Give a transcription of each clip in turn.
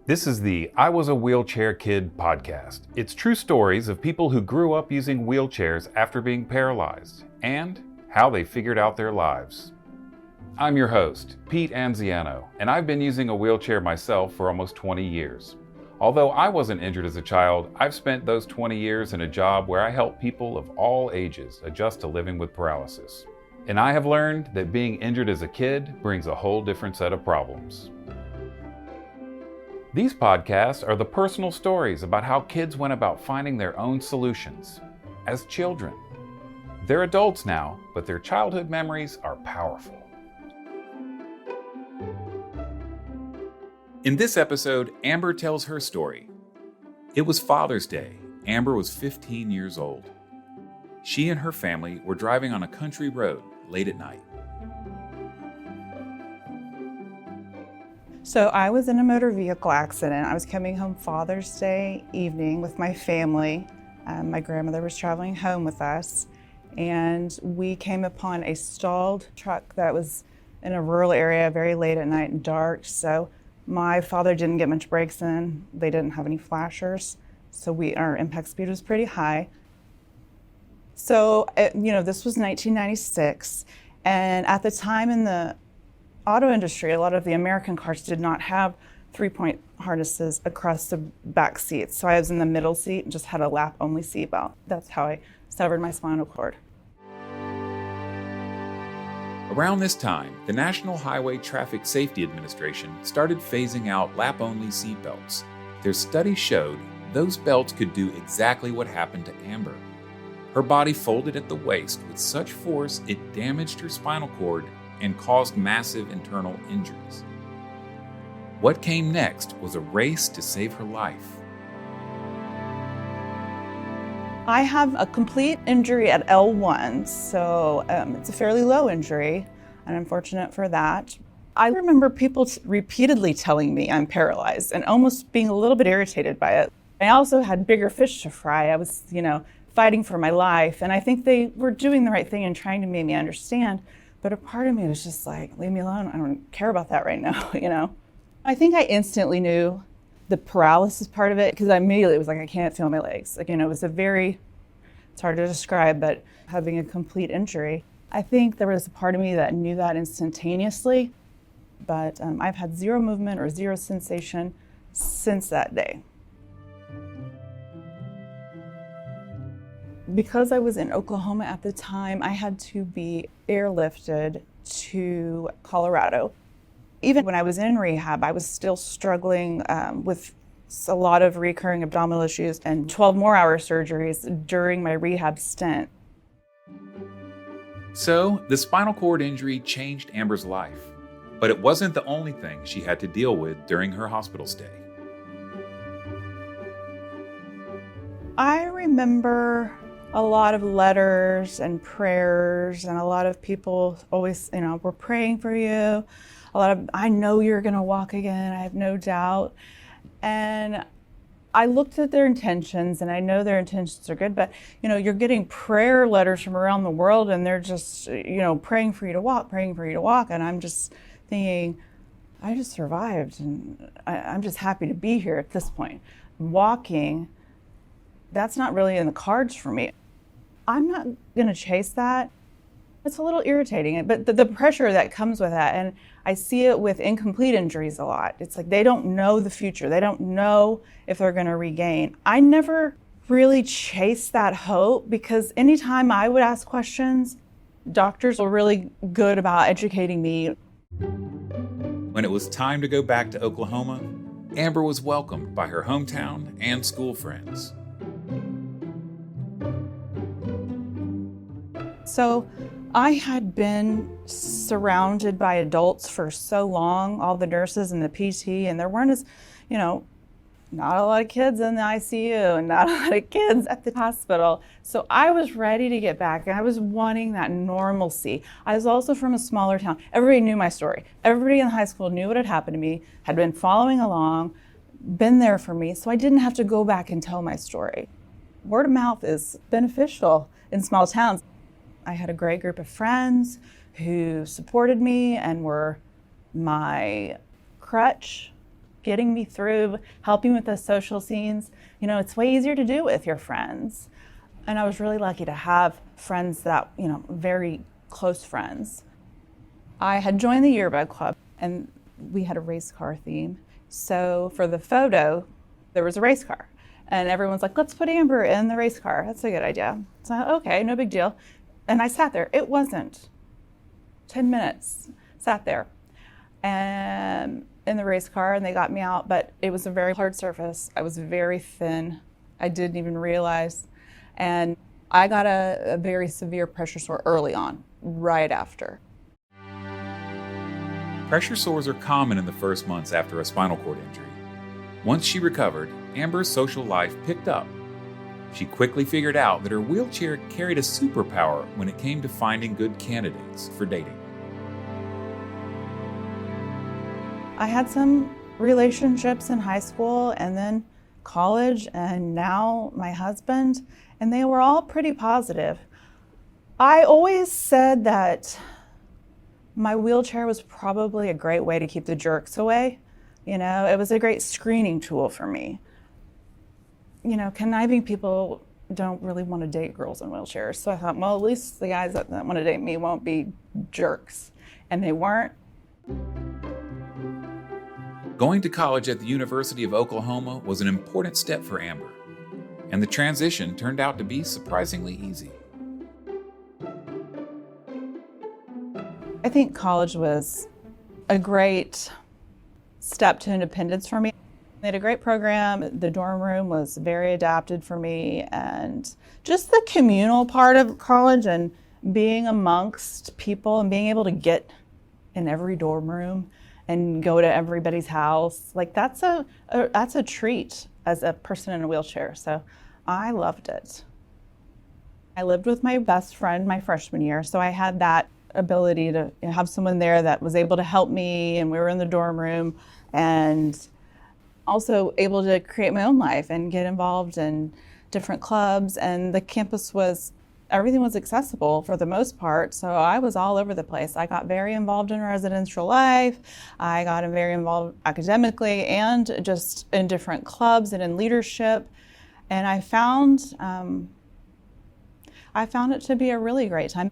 This is the I Was a Wheelchair Kid podcast. It's true stories of people who grew up using wheelchairs after being paralyzed and how they figured out their lives. I'm your host, Pete Anziano, and I've been using a wheelchair myself for almost 20 years. Although I wasn't injured as a child, I've spent those 20 years in a job where I help people of all ages adjust to living with paralysis. And I have learned that being injured as a kid brings a whole different set of problems. These podcasts are the personal stories about how kids went about finding their own solutions as children. They're adults now, but their childhood memories are powerful. In this episode, Amber tells her story. It was Father's Day. Amber was 15 years old. She and her family were driving on a country road late at night. So I was in a motor vehicle accident. I was coming home Father's Day evening with my family. My grandmother was traveling home with us, and we came upon a stalled truck that was in a rural area very late at night and dark. So my father didn't get much brakes in. They didn't have any flashers, so our impact speed was pretty high. So, this was 1996, and at the time in the auto industry, a lot of the American cars did not have three-point harnesses across the back seats. So I was in the middle seat and just had a lap-only seatbelt. That's how I severed my spinal cord. Around this time, the National Highway Traffic Safety Administration started phasing out lap-only seatbelts. Their study showed those belts could do exactly what happened to Amber. Her body folded at the waist with such force it damaged her spinal cord and caused massive internal injuries. What came next was a race to save her life. I have a complete injury at L1, so it's a fairly low injury, and I'm fortunate for that. I remember people repeatedly telling me I'm paralyzed and almost being a little bit irritated by it. I also had bigger fish to fry. I was, fighting for my life, and I think they were doing the right thing and trying to make me understand, but a part of me was just like, leave me alone. I don't care about that right now, I think I instantly knew the paralysis part of it because I immediately was like, I can't feel my legs. It was it's hard to describe, but having a complete injury. I think there was a part of me that knew that instantaneously, but I've had zero movement or zero sensation since that day. Because I was in Oklahoma at the time, I had to be airlifted to Colorado. Even when I was in rehab, I was still struggling with a lot of recurring abdominal issues and 12 more hour surgeries during my rehab stint. So, the spinal cord injury changed Amber's life, but it wasn't the only thing she had to deal with during her hospital stay. I remember a lot of letters and prayers, and a lot of people always, we're praying for you. I know you're gonna walk again, I have no doubt. And I looked at their intentions, and I know their intentions are good, but you're getting prayer letters from around the world, and they're just, praying for you to walk, and I'm just thinking, I just survived, and I'm just happy to be here at this point. Walking, that's not really in the cards for me. I'm not gonna chase that. It's a little irritating, but the pressure that comes with that, and I see it with incomplete injuries a lot. It's like they don't know the future. They don't know if they're gonna regain. I never really chased that hope because anytime I would ask questions, doctors were really good about educating me. When it was time to go back to Oklahoma, Amber was welcomed by her hometown and school friends. So I had been surrounded by adults for so long, all the nurses and the PT, and there weren't not a lot of kids in the ICU and not a lot of kids at the hospital. So I was ready to get back, and I was wanting that normalcy. I was also from a smaller town. Everybody knew my story. Everybody in high school knew what had happened to me, had been following along, been there for me, so I didn't have to go back and tell my story. Word of mouth is beneficial in small towns. I had a great group of friends who supported me and were my crutch getting me through, helping with the social scenes. You know, it's way easier to do with your friends. And I was really lucky to have friends that, you know, very close friends. I had joined the yearbook club and we had a race car theme. So for the photo, there was a race car. And everyone's like, let's put Amber in the race car. That's a good idea. So, okay, no big deal. And I sat there. It wasn't 10 minutes, sat there and in the race car, and they got me out, but it was a very hard surface. I was very thin. I didn't even realize. And I got a very severe pressure sore early on, right after. Pressure sores are common in the first months after a spinal cord injury. Once she recovered, Amber's social life picked up. She quickly figured out that her wheelchair carried a superpower when it came to finding good candidates for dating. I had some relationships in high school and then college, and now my husband, and they were all pretty positive. I always said that my wheelchair was probably a great way to keep the jerks away. You know, it was a great screening tool for me. You know, conniving people don't really want to date girls in wheelchairs. So I thought, well, at least the guys that want to date me won't be jerks. And they weren't. Going to college at the University of Oklahoma was an important step for Amber, and the transition turned out to be surprisingly easy. I think college was a great step to independence for me. They had a great program. The dorm room was very adapted for me, and just the communal part of college and being amongst people and being able to get in every dorm room and go to everybody's house, like that's a treat as a person in a wheelchair. So I loved it. I lived with my best friend my freshman year, so I had that ability to have someone there that was able to help me, and we were in the dorm room, and also able to create my own life and get involved in different clubs. And the campus everything was accessible for the most part, so I was all over the place. I got very involved in residential life. I got very involved academically and just in different clubs and in leadership. And I found it to be a really great time.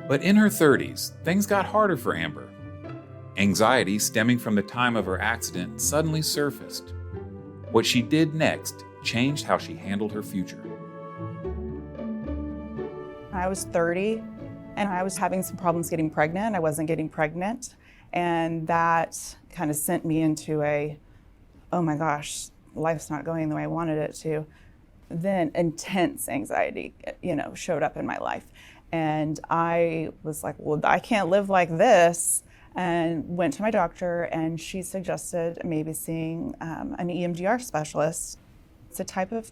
But in her 30s, things got harder for Amber. Anxiety stemming from the time of her accident suddenly surfaced. What she did next changed how she handled her future. I was 30 and I was having some problems getting pregnant. I wasn't getting pregnant. And that kind of sent me into oh my gosh, life's not going the way I wanted it to. Then intense anxiety, showed up in my life. And I was like, well, I can't live like this. And went to my doctor, and she suggested maybe seeing an EMDR specialist. It's a type of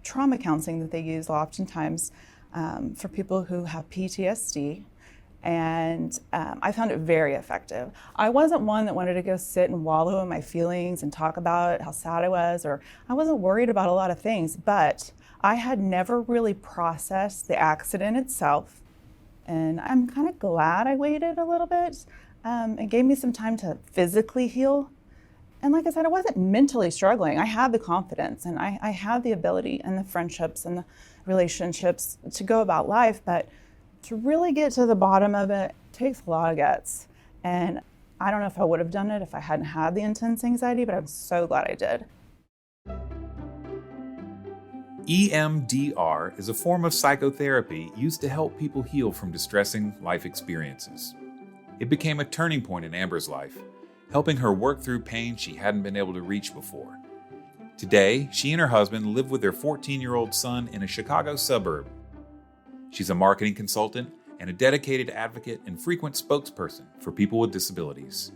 trauma counseling that they use oftentimes for people who have PTSD, and I found it very effective. I wasn't one that wanted to go sit and wallow in my feelings and talk about how sad I was, or I wasn't worried about a lot of things, but I had never really processed the accident itself, and I'm kind of glad I waited a little bit. It gave me some time to physically heal. And like I said, I wasn't mentally struggling. I had the confidence, and I had the ability and the friendships and the relationships to go about life, but to really get to the bottom of it takes a lot of guts. And I don't know if I would have done it if I hadn't had the intense anxiety, but I'm so glad I did. EMDR is a form of psychotherapy used to help people heal from distressing life experiences. It became a turning point in Amber's life, helping her work through pain she hadn't been able to reach before. Today, she and her husband live with their 14-year-old son in a Chicago suburb. She's a marketing consultant and a dedicated advocate and frequent spokesperson for people with disabilities.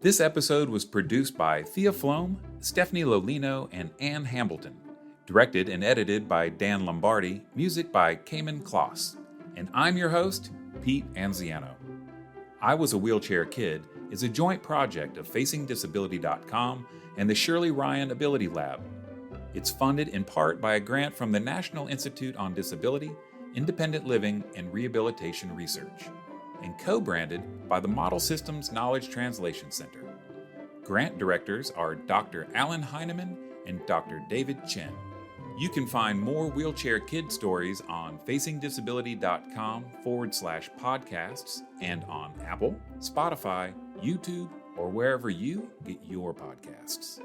This episode was produced by Thea Flom, Stephanie Lolino, and Ann Hambleton. Directed and edited by Dan Lombardi, music by Cayman Kloss. And I'm your host, Pete Anziano. I Was a Wheelchair Kid is a joint project of FacingDisability.com and the Shirley Ryan Ability Lab. It's funded in part by a grant from the National Institute on Disability independent living and rehabilitation research, and co-branded by the Model Systems Knowledge Translation Center. Grant directors are Dr. Alan Heineman and Dr. David Chen. You can find more Wheelchair Kid stories on FacingDisability.com/podcasts and on Apple, Spotify, YouTube, or wherever you get your podcasts.